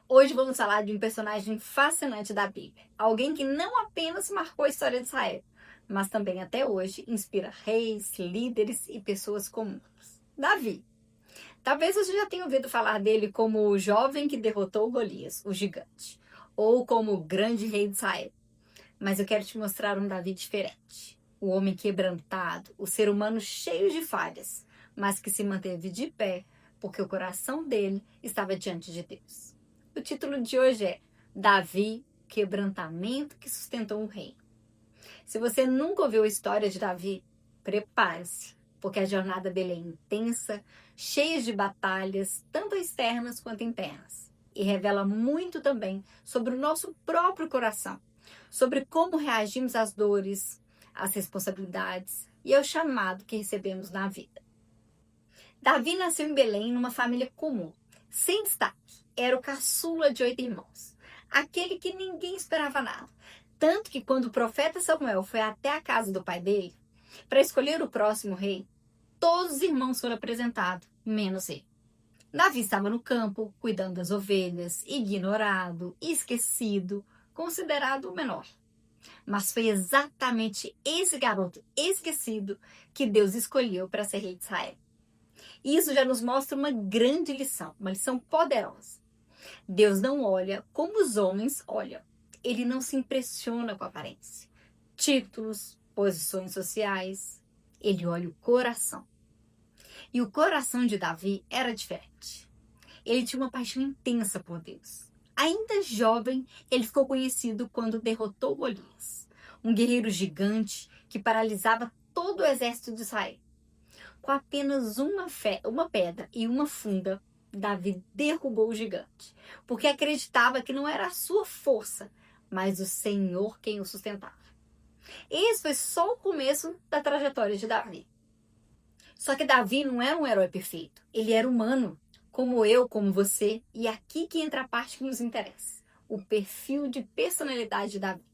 Hoje vamos falar de um personagem fascinante da Bíblia. Alguém que não apenas marcou a história de Israel, mas também até hoje inspira reis, líderes e pessoas comuns. Davi. Talvez você já tenha ouvido falar dele como o jovem que derrotou Golias, o gigante, ou como o grande rei de Israel. Mas eu quero te mostrar um Davi diferente. O homem quebrantado, o ser humano cheio de falhas, mas que se manteve de pé porque o coração dele estava diante de Deus. O título de hoje é Davi, quebrantamento que sustentou um rei. Se você nunca ouviu a história de Davi, prepare-se, porque a jornada dele é intensa, cheia de batalhas, tanto externas quanto internas, e revela muito também sobre o nosso próprio coração, sobre como reagimos às dores, às responsabilidades e ao chamado que recebemos na vida. Davi nasceu em Belém numa família comum, sem destaque. Era o caçula de 8 irmãos, aquele que ninguém esperava nada. Tanto que quando o profeta Samuel foi até a casa do pai dele, para escolher o próximo rei, todos os irmãos foram apresentados, menos ele. Davi estava no campo, cuidando das ovelhas, ignorado, esquecido, considerado o menor. Mas foi exatamente esse garoto esquecido que Deus escolheu para ser rei de Israel. Isso já nos mostra uma grande lição, uma lição poderosa. Deus não olha como os homens olham. Ele não se impressiona com a aparência, títulos, posições sociais. Ele olha o coração. E o coração de Davi era diferente. Ele tinha uma paixão intensa por Deus. Ainda jovem, ele ficou conhecido quando derrotou Golias, um guerreiro gigante que paralisava todo o exército de Israel. Com apenas uma pedra e uma funda, Davi derrubou o gigante, porque acreditava que não era a sua força, mas o Senhor quem o sustentava. Esse foi só o começo da trajetória de Davi. Só que Davi não era um herói perfeito, ele era humano, como eu, como você, e aqui que entra a parte que nos interessa, o perfil de personalidade de Davi.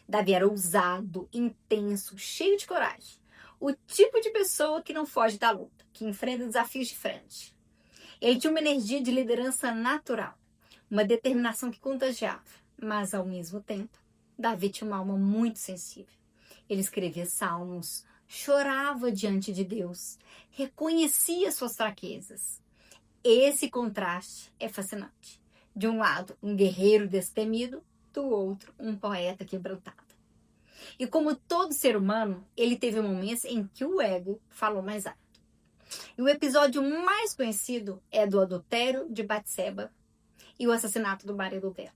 Davi era ousado, intenso, cheio de coragem. O tipo de pessoa que não foge da luta, que enfrenta desafios de frente. Ele tinha uma energia de liderança natural, uma determinação que contagiava, mas ao mesmo tempo, Davi tinha uma alma muito sensível. Ele escrevia salmos, chorava diante de Deus, reconhecia suas fraquezas. Esse contraste é fascinante. De um lado, um guerreiro destemido, do outro, um poeta quebrantado. E como todo ser humano, ele teve momentos em que o ego falou mais alto. E o episódio mais conhecido é do adultério de Batseba e o assassinato do marido dela.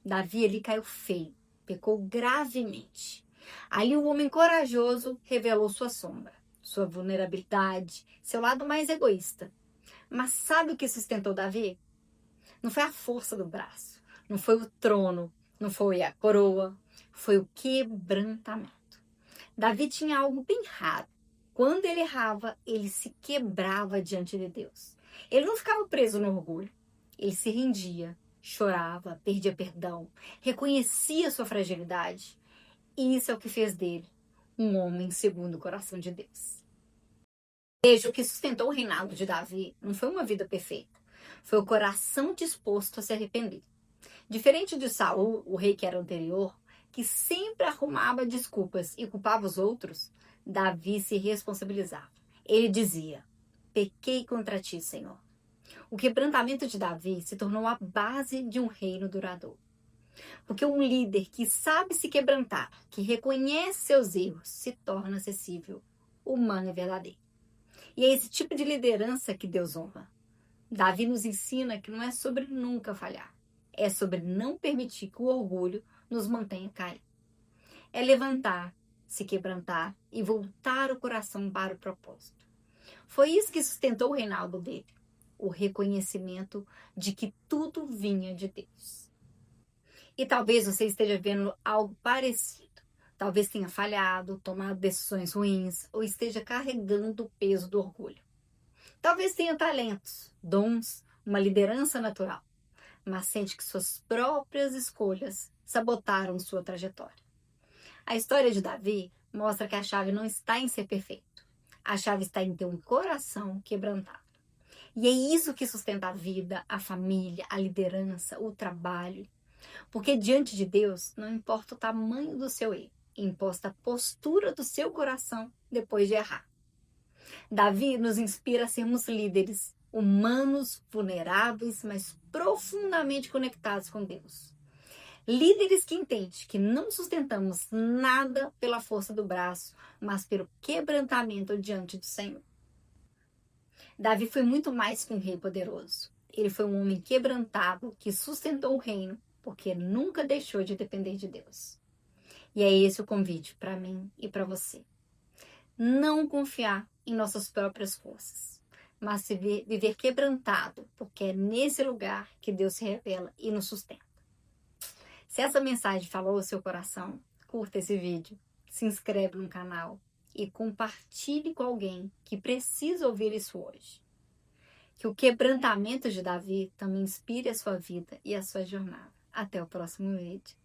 Davi ele caiu feio, pecou gravemente. Ali o homem corajoso revelou sua sombra, sua vulnerabilidade, seu lado mais egoísta. Mas sabe o que sustentou Davi? Não foi a força do braço, não foi o trono, não foi a coroa, foi o quebrantamento. Davi tinha algo bem raro. Quando ele errava, ele se quebrava diante de Deus. Ele não ficava preso no orgulho. Ele se rendia, chorava, perdia perdão, reconhecia sua fragilidade. E isso é o que fez dele um homem segundo o coração de Deus. Veja, o que sustentou o reinado de Davi não foi uma vida perfeita. Foi o coração disposto a se arrepender. Diferente de Saul, o rei que era anterior, que sempre arrumava desculpas e culpava os outros, Davi se responsabilizava. Ele dizia: pequei contra ti, Senhor. O quebrantamento de Davi se tornou a base de um reino duradouro. Porque um líder que sabe se quebrantar, que reconhece seus erros, se torna acessível, humano e verdadeiro. E é esse tipo de liderança que Deus honra. Davi nos ensina que não é sobre nunca falhar. É sobre não permitir que o orgulho nos mantenha caídos. É levantar, se quebrantar e voltar o coração para o propósito. Foi isso que sustentou o reinado dele. O reconhecimento de que tudo vinha de Deus. E talvez você esteja vendo algo parecido. Talvez tenha falhado, tomado decisões ruins ou esteja carregando o peso do orgulho. Talvez tenha talentos, dons, uma liderança natural, mas sente que suas próprias escolhas sabotaram sua trajetória. A história de Davi mostra que a chave não está em ser perfeito. A chave está em ter um coração quebrantado. E é isso que sustenta a vida, a família, a liderança, o trabalho. Porque diante de Deus, não importa o tamanho do seu erro, importa a postura do seu coração depois de errar. Davi nos inspira a sermos líderes, humanos, vulneráveis, mas profundamente conectados com Deus. Líderes que entendem que não sustentamos nada pela força do braço, mas pelo quebrantamento diante do Senhor. Davi foi muito mais que um rei poderoso. Ele foi um homem quebrantado que sustentou o reino, porque nunca deixou de depender de Deus. E é esse o convite para mim e para você. Não confiar em nossas próprias forças, mas se viver quebrantado, porque é nesse lugar que Deus se revela e nos sustenta. Se essa mensagem falou ao seu coração, curta esse vídeo, se inscreve no canal e compartilhe com alguém que precisa ouvir isso hoje. Que o quebrantamento de Davi também inspire a sua vida e a sua jornada. Até o próximo vídeo.